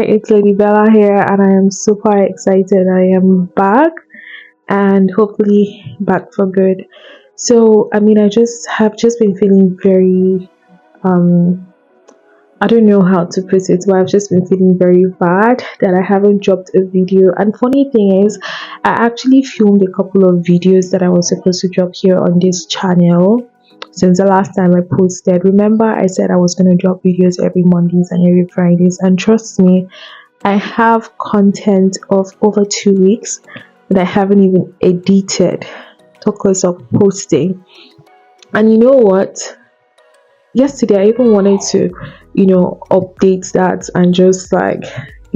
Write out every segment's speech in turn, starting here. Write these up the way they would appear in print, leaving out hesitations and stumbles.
it's Lady Bella here, and I am super excited. I am back, and hopefully back for good. So, I just have just been feeling very, um, I don't know how to put it, but I've just been feeling very bad that I haven't dropped a video. And funny thing is, I actually filmed a couple of videos that I was supposed to drop here on this channel since the last time I posted. Remember, I said I was going to drop videos every Mondays and every Fridays, and trust me, I have content of over 2 weeks that I haven't even edited, talk less of posting. And you know what, yesterday I even wanted to update that and just like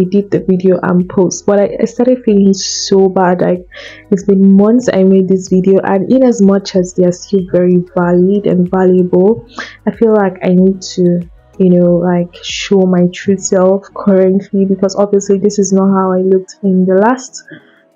edit the video and post, but I started feeling so bad. Like, it's been months I made this video, and in as much as they are still very valid and valuable, I feel like I need to like show my true self currently, because obviously this is not how I looked in the last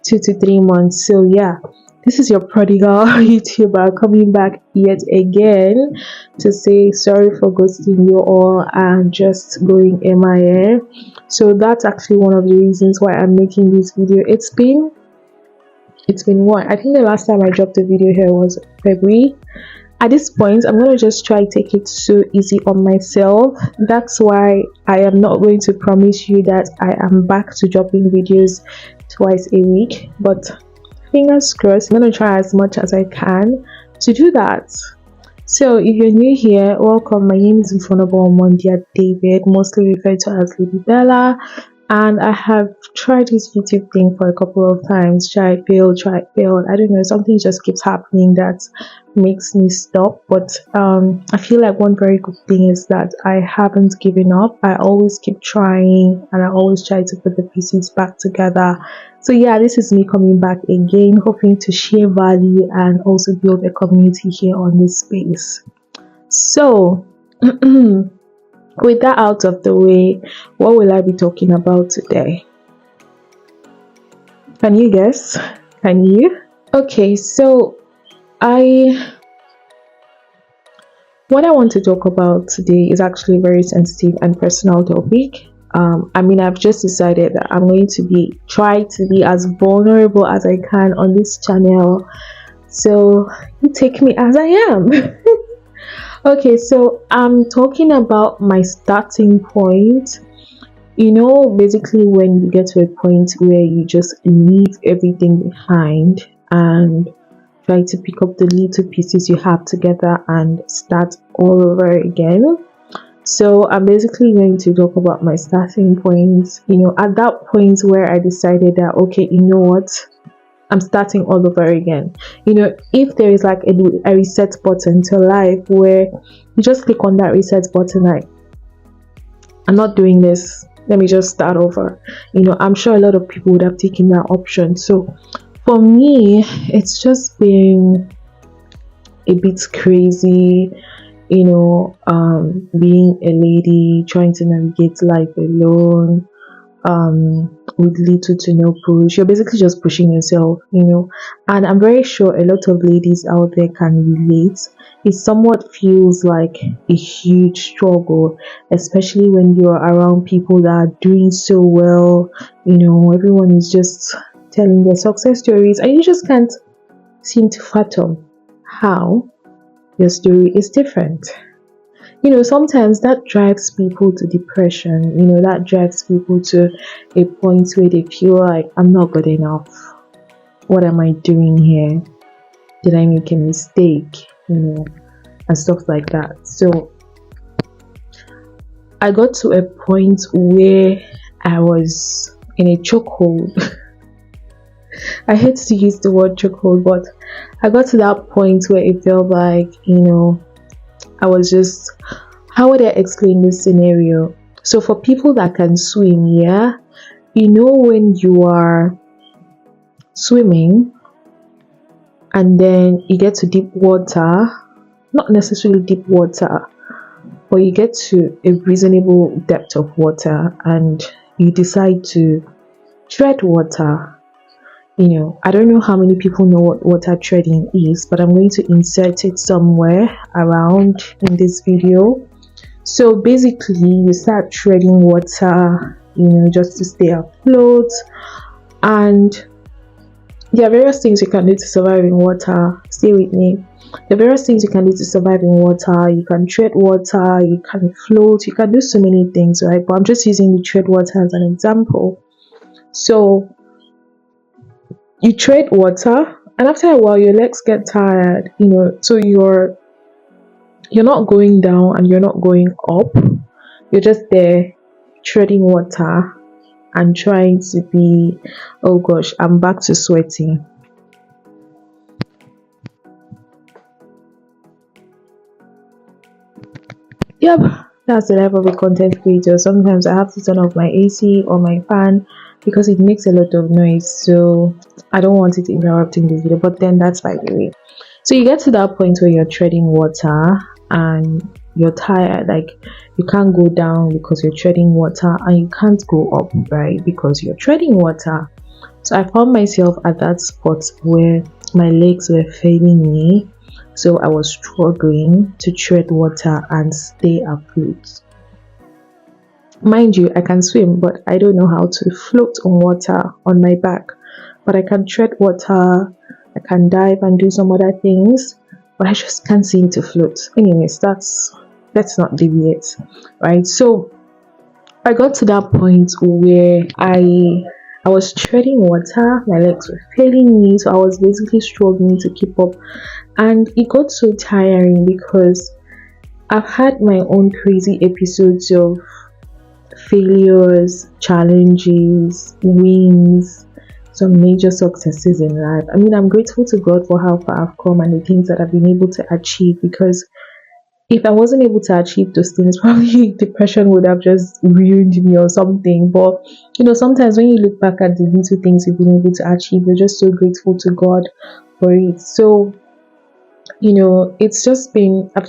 2 to 3 months. So yeah, this is your prodigal YouTuber coming back yet again to say sorry for ghosting you all and just going MIA. So that's actually one of the reasons why I'm making this video. It's been what, I think the last time I dropped a video here was February. At this point, I'm gonna just try to take it so easy on myself. That's why I am not going to promise you that I am back to dropping videos twice a week, but fingers crossed, I'm gonna try as much as I can to do that. So if you're new here, welcome. My name is Mfonobong Umondia David, mostly referred to as Lady Bella, and I have tried this YouTube thing for a couple of times. Try failed. I don't know, something just keeps happening that makes me stop. But I feel like one very good thing is that I haven't given up. I always keep trying, and I always try to put the pieces back together. So yeah, this is me coming back again, hoping to share value and also build a community here on this space. So with that out of the way, what will I be talking about today? Can you guess? Can you? Okay, so what I want to talk about today is actually a very sensitive and personal topic. I've just decided that I'm going to try to be as vulnerable as I can on this channel. So you take me as I am. Okay, so I'm talking about my starting point. Basically when you get to a point where you just leave everything behind and try to pick up the little pieces you have together and start all over again. So I'm basically going to talk about my starting point, at that point where I decided that, okay, you know what, I'm starting all over again. If there is like a reset button to life where you just click on that reset button, like, I'm not doing this, let me just start over. I'm sure a lot of people would have taken that option. So for me, it's just been a bit crazy, being a lady, trying to navigate life alone, with little to no push. You're basically just pushing yourself, and I'm very sure a lot of ladies out there can relate. It somewhat feels like a huge struggle, especially when you're around people that are doing so well. Everyone is just telling their success stories, and you just can't seem to fathom how your story is different. Sometimes that drives people to depression. That drives people to a point where they feel like, I'm not good enough. What am I doing here? Did I make a mistake? And stuff like that. So I got to a point where I was in a chokehold. I hate to use the word chokehold, but I got to that point where it felt like, I was just, how would I explain this scenario? So for people that can swim, yeah, when you are swimming and then you get to deep water, not necessarily deep water, but you get to a reasonable depth of water and you decide to tread water. I don't know how many people know what water treading is, but I'm going to insert it somewhere around in this video. So basically, you start treading water just to stay afloat. And there are various things you can do to survive in water. Stay with me. There are various things you can do to survive in water. You can tread water, you can float, you can do so many things, right? But I'm just using the tread water as an example. So you tread water, and after a while your legs get tired, so you're not going down and you're not going up. You're just there treading water and trying to be, oh gosh, I'm back to sweating. Yep, that's the life of a content creator. Sometimes I have to turn off my AC or my fan because it makes a lot of noise. So I don't want it interrupting this video, but then that's by the way. So you get to that point where you're treading water and you're tired, like you can't go down because you're treading water, and you can't go up, right, because you're treading water. So I found myself at that spot where my legs were failing me, so I was struggling to tread water and stay afloat. Mind you, I can swim, but I don't know how to float on water on my back. But I can tread water, I can dive and do some other things, but I just can't seem to float. Anyways, let's not deviate, right? So I got to that point where I was treading water, my legs were failing me, so I was basically struggling to keep up, and it got so tiring because I've had my own crazy episodes of failures, challenges, wins, some major successes in life. I mean, I'm grateful to God for how far I've come and the things that I've been able to achieve, because if I wasn't able to achieve those things, probably depression would have just ruined me or something. But sometimes when you look back at the little things you've been able to achieve, you're just so grateful to God for it. So it's just been, I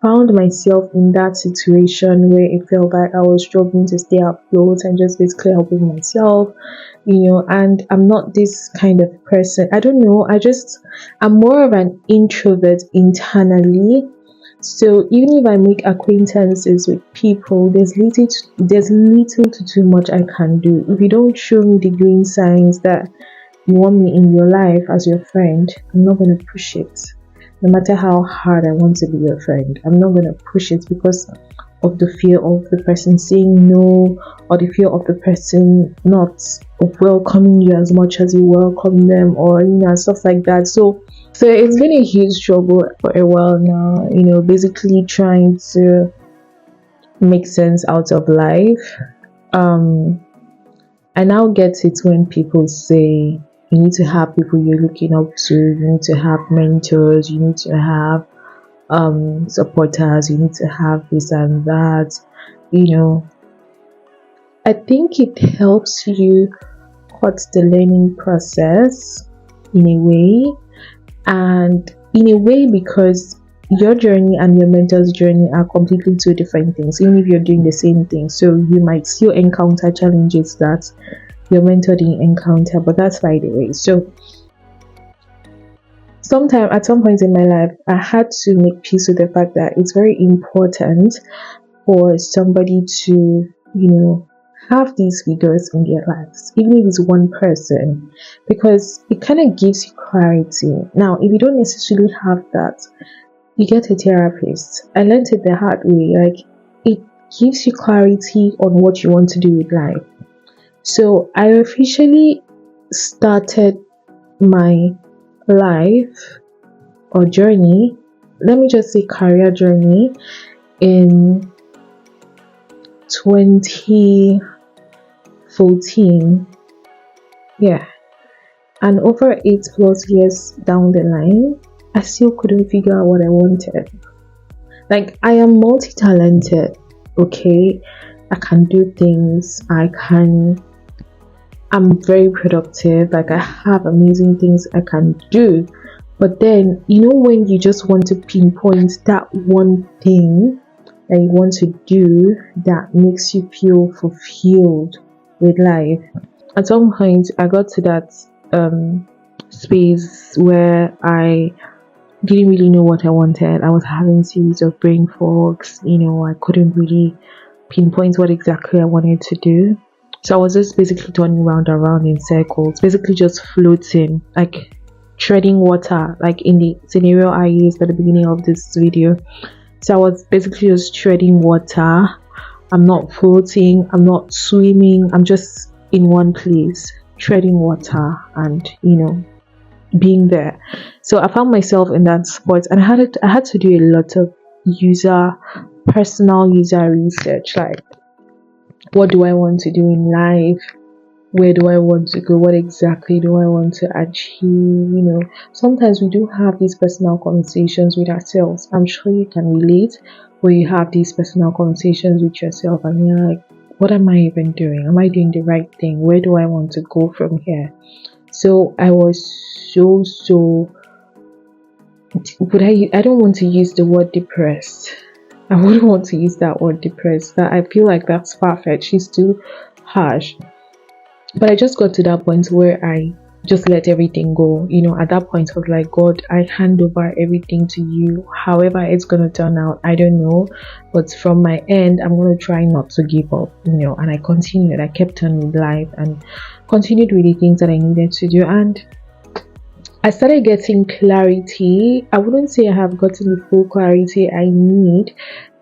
found myself in that situation where it felt like I was struggling to stay afloat and just basically helping myself, and I'm not this kind of person. I don't know, I'm more of an introvert internally. So even if I make acquaintances with people, there's little to too much I can do. If you don't show me the green signs that you want me in your life as your friend, I'm not going to push it. No matter how hard I want to be your friend, I'm not going to push it because of the fear of the person saying no, or the fear of the person not welcoming you as much as you welcome them, or stuff like that. So it's been a huge struggle for a while now, basically trying to make sense out of life. I now get it when people say you need to have people you're looking up to, you need to have mentors, you need to have supporters, you need to have this and that. I think it helps you cut the learning process in a way, and in a way because your journey and your mentor's journey are completely two different things, even if you're doing the same thing. So you might still encounter challenges that your mentor didn't encounter, but that's by the way. So at some point in my life, I had to make peace with the fact that it's very important for somebody to have these figures in their lives, even if it's one person, because it kind of gives you clarity. Now, if you don't necessarily have that, you get a therapist. I learned it the hard way. Like, it gives you clarity on what you want to do with life. So I officially started my life or journey, let me just say career journey, in 2014. Yeah, and over 8+ years down the line, I still couldn't figure out what I wanted. Like, I am multi-talented, okay? I can do things, I'm very productive, like I have amazing things I can do. But then, when you just want to pinpoint that one thing that you want to do that makes you feel fulfilled with life. At some point, I got to that space where I didn't really know what I wanted. I was having series of brain fogs, I couldn't really pinpoint what exactly I wanted to do. So I was just basically turning round and round in circles, basically just floating, like treading water, like in the scenario I used at the beginning of this video. So I was basically just treading water. I'm not floating, I'm not swimming, I'm just in one place, treading water and, you know, being there. So I found myself in that spot, and I had to do a lot of personal user research, like what do I want to do in life, where do I want to go, what exactly do I want to achieve. You know, sometimes we do have these personal conversations with ourselves. I'm sure you can relate, where you have these personal conversations with yourself and you're like, what am I even doing? Am I doing the right thing? Where do I want to go from here? So I was so but I don't want to use the word depressed. I wouldn't want to use that word depressed. That I feel like that's far-fetched. It's too harsh. But I just got to that point where I just let everything go. You know, at that point I was like, God, I hand over everything to you. However it's gonna turn out, I don't know. But from my end, I'm gonna try not to give up, you know. And I continued. I kept on with life and continued with the things that I needed to do. And I started getting clarity. I wouldn't say I have gotten the full clarity I need,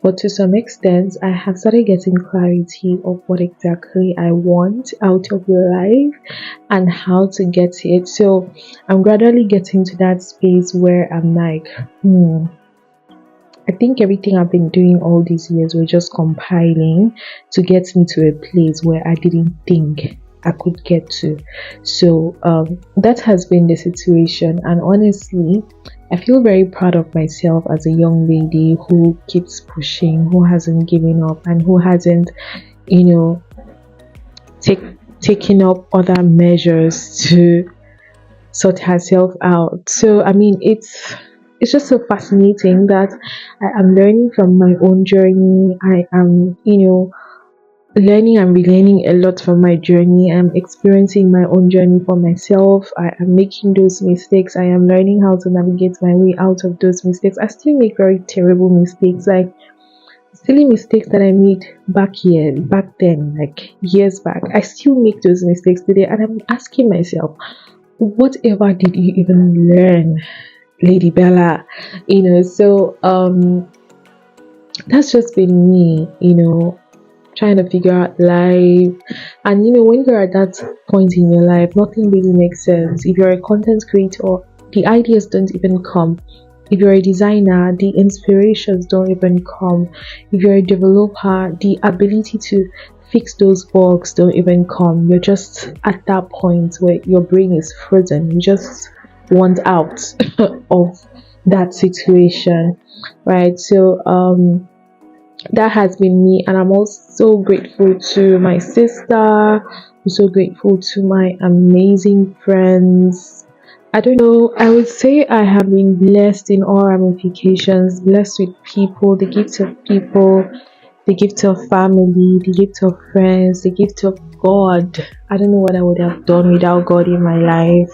but to some extent, I have started getting clarity of what exactly I want out of life and how to get it. So I'm gradually getting to that space where I'm like, I think everything I've been doing all these years were just compiling to get me to a place where I didn't think I could get to. So that has been the situation, and honestly I feel very proud of myself as a young lady who keeps pushing, who hasn't given up, and who hasn't, you know, taken up other measures to sort herself out. So I mean, it's just so fascinating that I am learning from my own journey. I am, you know, learning and relearning a lot from my journey. I'm experiencing my own journey for myself. I am making those mistakes. I am learning how to navigate my way out of those mistakes. I still make very terrible mistakes, like silly mistakes that I made back then, like years back. I still make those mistakes today, and I'm asking myself, whatever did you even learn, Lady Bella? You know, so that's just been me, you know, trying to figure out life. And you know, when you're at that point in your life, nothing really makes sense. If you're a content creator, the ideas don't even come. If you're a designer, the inspirations don't even come. If you're a developer, the ability to fix those bugs don't even come. You're just at that point where your brain is frozen. You just want out of that situation, right? So that has been me, and I'm also grateful to my sister. I'm so grateful to my amazing friends. I don't know, I would say I have been blessed in all ramifications, blessed with people, the gift of people, the gift of family, the gift of friends, the gift of God. I don't know what I would have done without God in my life.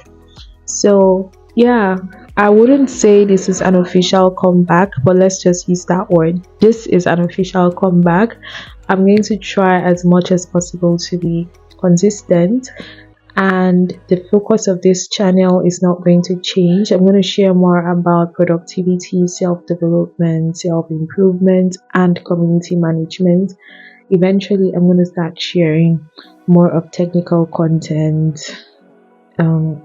So yeah, I wouldn't say this is an official comeback, but let's just use that word. This is an official comeback. I'm going to try as much as possible to be consistent, and the focus of this channel is not going to change. I'm going to share more about productivity, self-development, self-improvement, and community management. Eventually, I'm going to start sharing more of technical content,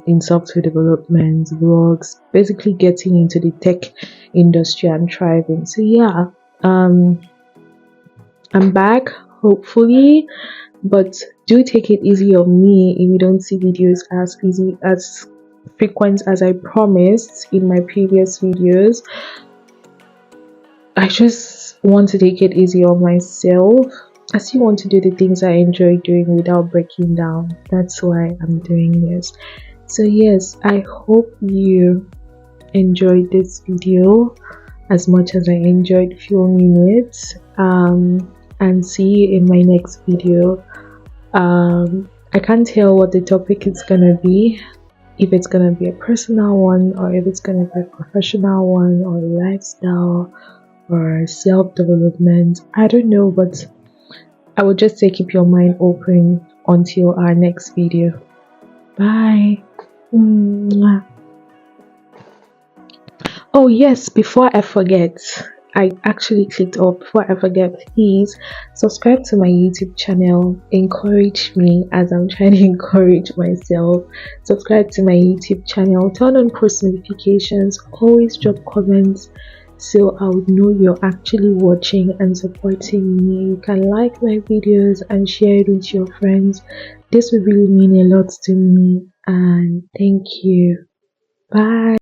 in software development, vlogs, basically getting into the tech industry and thriving. So yeah, I'm back, hopefully, but do take it easy on me if you don't see videos as frequent as I promised in my previous videos. I just want to take it easy on myself. I still want to do the things I enjoy doing without breaking down. That's why I'm doing this. So yes, I hope you enjoyed this video as much as I enjoyed filming it. And see you in my next video. I can't tell what the topic is gonna be, if it's gonna be a personal one, or if it's gonna be a professional one, or lifestyle, or self-development. I don't know, but I would just say keep your mind open until our next video. Bye. Mwah. Oh yes, before I forget, I actually clicked off. Before I forget, please subscribe to my YouTube channel. Encourage me as I'm trying to encourage myself. Subscribe to my YouTube channel. Turn on post notifications. Always drop comments so I would know you're actually watching and supporting me. You can like my videos and share it with your friends. This would really mean a lot to me. And thank you. Bye.